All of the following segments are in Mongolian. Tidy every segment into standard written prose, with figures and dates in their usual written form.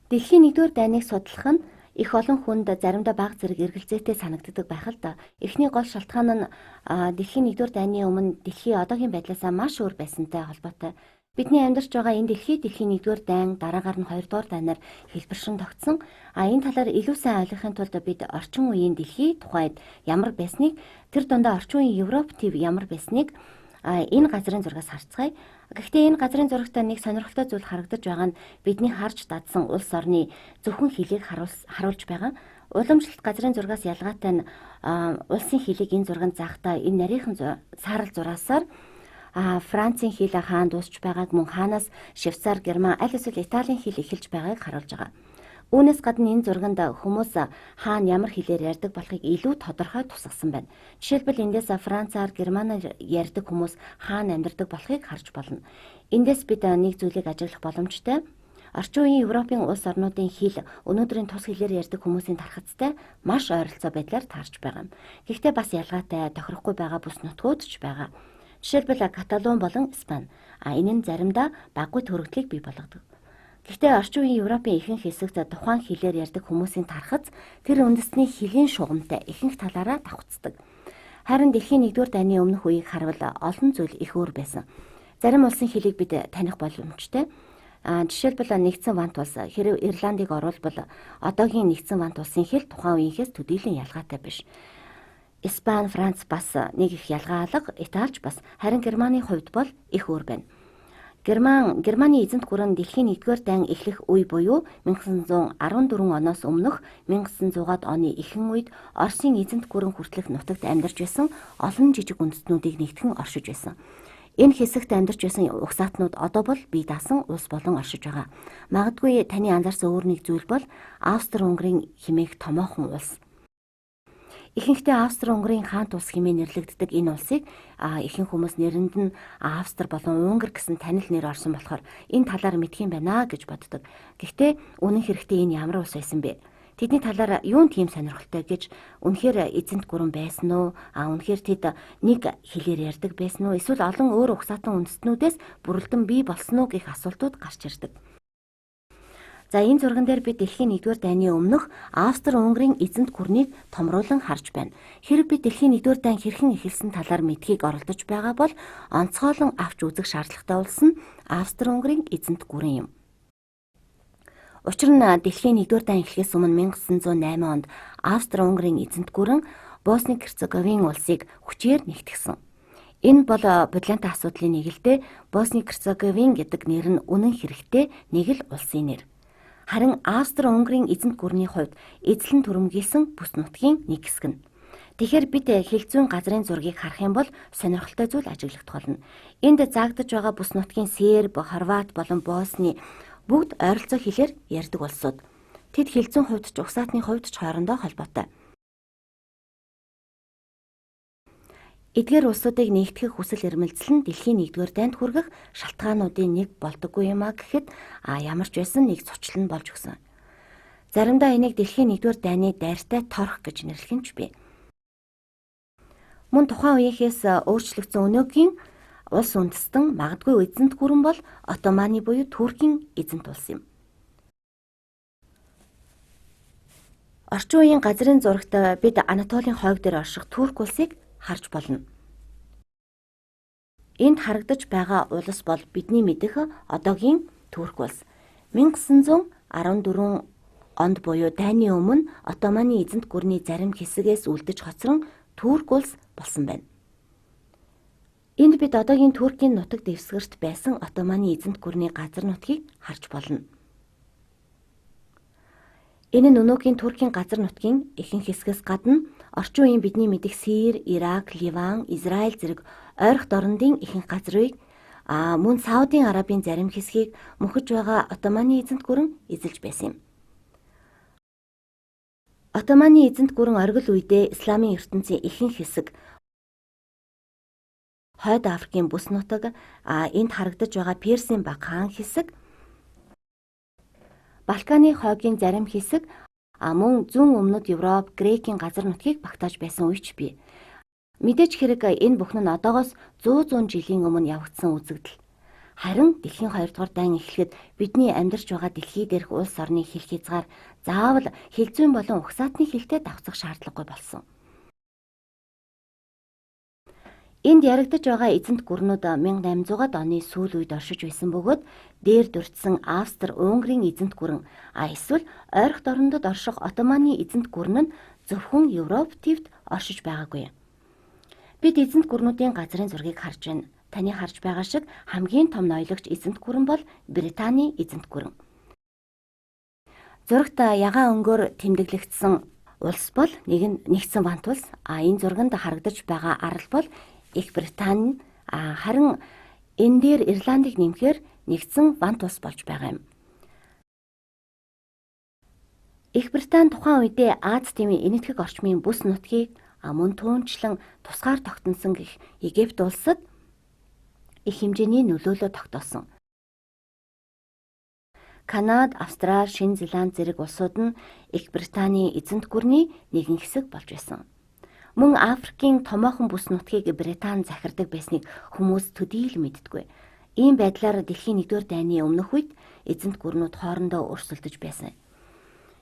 Дэлхийн 1-р дайныг судлах нь их олон хүнд заримдаа бага зэрэг эргэлзээтэй санагддаг байх л да. Эхний гол шалтгаан нь дэлхийн 1-р дайны өмнө дэлхийн одоогийн байдлаасаа маш өөр байсантай холбоотой. Бидний амьдарч байгаа энэ дэлхийн 1-р дайн дараагаар нь 2-р дайнаар хэлбэршин тогтсон. Энэ талаар илүү сайн ойлгохын тулд бид орчин үеийн дэлхий тухайд ямар байсныг, тэр дундаа орчин үеийн Европ төв ямар байсныг энэ газрын зургаас харцгаая. Гэхдээ энэ газрын зурагтаа нэг сонирхолтой зүйл харагдаж байгаа нь бидний харж дадсан улс орны зөвхөн хөлийг харуулж байгаа. Уламжлалт газрын зургаас ялгаатай нь улсын хөлийг энэ зурганд заахтаа энэ нарийнхан саарал зураасаар Францын хэл хаан дуусч байгааг, мөн хаанаас Швейцар, Герман, аль эсвэл Италийн хэл эхэлж байгааг харуулж байгаа. Үүнээс гадна энэ зурганд хүмүүс хаана ямар хэлээр ярьдаг болохыг илүү тодорхой тусгасан байна. Жишээлбэл эндээс Францаар, Германаар ярьдаг хүмүүс хаана амьдардаг болохыг харж болно. Эндээс бид нэг зүйлийг ажиглах боломжтой. Орчин үеийн Европын улс орнуудын хэл өнөөдрийн тус хэлээр ярьдаг хүмүүсийн тархацтай маш ойролцоо байдлаар таарч байгаа юм. Гэхдээ бас ялгаатай тохирохгүй байгаа бүс нутгууд ч байгаа. Жишээлбэл Каталон болон Испани. Энэ нь заримдаа баггүй төрөгдлийг бий болгодог. Гэхдээ орчин үеийн Европын ихэнх хэсэгт тухайн хэлээр ярьдаг хүмүүсийн тархац тэр үндэсний хэлийн шугамтай ихэнх талаараа давхцдаг. Харин дэлхийн 1-р дайны өмнөх үеийг харвал олон зүйл их өөр байсан. Зарим улсын хэлийг бид таних боломжтой. Жишээлбэл нэгдсэн вант улс хэрэв Ирландыг оруулбал одоогийн нэгдсэн вант улсын хэл тухайн үеийнхээс төдийлөн ялгаатай биш. Испани, Франц бас нэг их ялгаа алга, Италич бас. Харин Германы хувьд бол их өөр байна. Германы эзэнт гүрэн дэлхийн 1-р дайн эхлэх үе буюу 1914 оноос өмнөх 1900-аад оны ихэнх үед Оросын эзэнт гүрэн хүртэлх нутагт амьдарч байсан олон жижиг үндэстнүүдийг нэгтгэн оршиж байсан. Энэ хэсэгт амьдарч байсан угсаатнууд одоо бол бие даасан улс болон оршиж байгаа. Магадгүй таны анзаарсан өөр нэг зүйл бол Австри-Унгарын хэмээх томоохон улс. Ихэнхдээ Австри-Унгарын хаант улс хэмээн нэрлэгддэг энэ улсыг ихэнх хүмүүс нэрэнд нь Австри болон Унгар гэсэн танил нэр орсон болохоор энэ талаар мэдх юм байна гэж боддог. Гэхдээ үнэн хэрэгтээ энэ ямар улс байсан бэ? Тэдний талаар юун тийм сонирхолтой гэж үнэхээр эзэнт гүрэн байсан уу? Үнэхээр тэд нэг хэлээр ярьдаг байсан уу? Эсвэл олон өөр угсаатан үндэстнүүдээс бүрэлдэн бий болсон уу гэх асуултууд гарч ирдэг. За энэ зурган дээр бид дэлхийн 1-р дайны өмнөх Австри-Унгарын эзэнт гүрнийг томруулан харж байна. Хэрэг бид дэлхийн 1-р дайн хэрхэн эхэлсэн талаар мэдхийг оролдож байгаа бол онцгойлон авч үзэх шаардлагатай улс нь Австри-Унгарын эзэнт гүрэн юм. Учир нь дэлхийн 1-р дайн эхлэхээс өмнө 1908 онд Австри-Унгарын эзэнт гүрэн Босни-Герцеговин улсыг хүчээр нэгтгэсэн. Энэ бол бодлонтой асуудлын нэг л дээ. Босни-Герцеговин гэдэг нэр нь үнэн хэрэгтээ нэг л улсын нэр. Харин Австри-Унгарын эзэнт гүрний хувьд эзлэн түрэмгийлсэн бүс нутгийн нэг хэсэг нь. Тэгэхээр бид хэлзүүн газрын зургийг харах юм бол сонирхолтой зүйл ажиглагдах болно. Энд заагдаж байгаа бүс нутгийн Серб, Хорват болон Босни бүгд ойролцоо хэлээр ярьдаг улсууд. Тэд хэлзүүн хувьд ч угсаатны хувьд ч хоорондоо холбоотой. Эдгээр улсуудыг нэгтгэх хүсэл эрмэлзэл нь дэлхийн 1-р дайнд хүргэх шалтгаануудын нэг болдоггүй юм гэхэд ямар ч байсан нэг зучлал нь болж өгсөн. Заримдаа энийг дэлхийн 1-р дайны дайртай торх гэж нэрлэх нь ч бий. Мөн тухайн үеийнхээс өөрчлөгдсөн өнөөгийн улс үндэстэн магадгүй эзэнт гүрэн бол Отоманы буюу Туркийн эзэнт улс юм. Орчин үеийн газрын зурагт бид Анатолийн хойг дээр орших Турк улсыг харж болно. Энд харагдаж байгаа улс бол бидний мэдэх одоогийн Турк улс. 1914 онд буюу дайны өмнө Отоманы эзэнт гүрний зарим хэсгээс үлдэж хоцрон Турк улс болсон байна. Энд бид одоогийн Туркийн нутаг дэвсгэрт байсан Отоманы эзэнт гүрний газар нутгийг харж болно. Энэ нь өнөөгийн Туркийн газар нутгийн ихэнх хэсгээс гадна орчин үеийн бидний мэдих Сирь, Ирак, Ливан, Израиль зэрэг ойрхон дорнодын ихэнх газрыг мөн Саудын Арабын зарим хэсгийг мөхөж байгаа Отоманы эзэнт гүрэн эзэлж байсан юм. Отоманы эзэнт гүрэн оргил үедээ исламын ертөнцийн ихэнх хэсэг Хойд Африкийн бүс нутаг, энд харагдаж байгаа Персийн баг хаан хэсэг, Балканы хойгийн зарим хэсэг, мөн зүүн өмнөд Европ, Грекийн газар нутгийг багтааж байсан үеч бий. Мэдээж хэрэг энэ бүхэн нь одоогоос 100 жилийн өмнө явагдсан үзэгдэл. Харин дэлхийн 2 дугаар дайн эхлэхэд бидний амьдарч байгаа дэлхий дээрх улс орны хил хязгаар заавал хилцүүн болон угсаатны хилтэй давцах шаардлагагүй болсон. Энд яригдж байгаа эзэнт гүрнүүд 1800-аад оны сүүл үед оршиж байсан бөгөөд дээр дурдсан Австри-Унгарын эзэнт гүрэн эсвэл ойрхон орнодод орших Отtomаны эзэнт гүрэн нь зөвхөн Европ тивд оршиж байгаагүй. Бид эзэнт гүрнүүдийн газрын зургийг харж байна. Таны харж байгаа шиг хамгийн том ноёлогч эзэнт гүрэн бол Британий эзэнт гүрэн. Зурагт ягаан өнгөөр тэмдэглэгдсэн улс бол нэгдсэн вант улс. Энэ зурганд харагдаж байгаа арал бол Их Британи, харин энэ дээр Ирландыг нэмэхээр нэгдсэн вант улс болж байгаа юм. Их Британи тухайн үедээ Аз тивийн энэтхэг орчмын бүс нутгийг мөн түүнчлэн тусгаар тогтносон гэх Египт улсад их хэмжээний нөлөөлөл тогтоосон. Канада, Австрали, Шинэ Зеланд зэрэг улсууд нь Их Британий эзэнт гүрний нэгэн хэсэг болж байсан. Мөн Африкийн томоохон бүс нутгийг Британи захирдаг байсныг хүмүүс төдий л мэддэггүй. Ийм байдлаар дэлхийн 1-р дайны өмнөх үед эзэнт гүрнүүд хоорондоо өрсөлдөж байсан.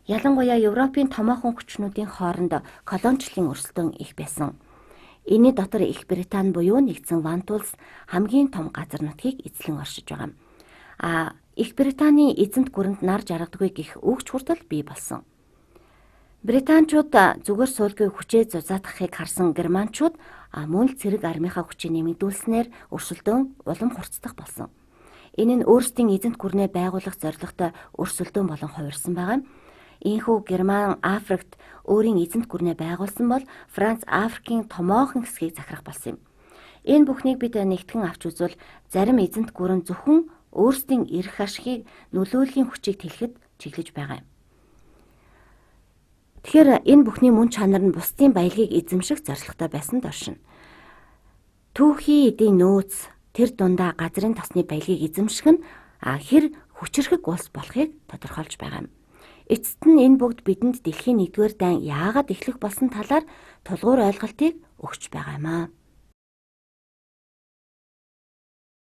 Ялангуяа Европын томоохон хүчнүүдийн хооронд колоничлын өрсөлдөөн их байсан. Энийн дотор Их Британи буюу нэгдсэн вант улс хамгийн том газар нутгийг эзлэн оршиж байгаа. Их Британий эзэнт гүрэнд нар жаргадаггүй гэх үгч хүртэл бий болсон. Британчууд зүгээр суулгүй хүчээ зузаатгахыг харсан германчууд мөн л цэрэг армийнхаа хүчийг нэмэгдүүлснээр өрсөлдөөн улам хурцдах болсон. Энэ нь өөрсдийн эзэнт гүрнээ байгуулах зорилготой өрсөлдөөн болон хувирсан байгаа. Ийхүү Герман Африкт өөрийн эзэнт гүрнээ байгуулсан бол Франц Африкийн томоохон хэсгийг захирах болсон юм. Энэ бүхнийг бид нэгтгэн авч үзвэл зарим эзэнт гүрэн зөвхөн өөрсдийн эрх ашигыг нөлөөллийн хүчийг тэлэхэд чиглэж байгаа юм. Тэгэхээр энэ бүхний мөн чанар нь бусдын баялагийг эзэмших зорилготой байсан доршин. Түүхий эдийн нөөц тэр дундаа газрын тосны баялагийг эзэмших нь хэр хүчирхэг улс болохыг тодорхойлж байгаа юм. Эцэст нь энэ бүгд бидэнд дэлхийн 1-р дайн яагаад эхлэх болсон талаар тулгуур ойлголтыг өгч байгаа юм аа.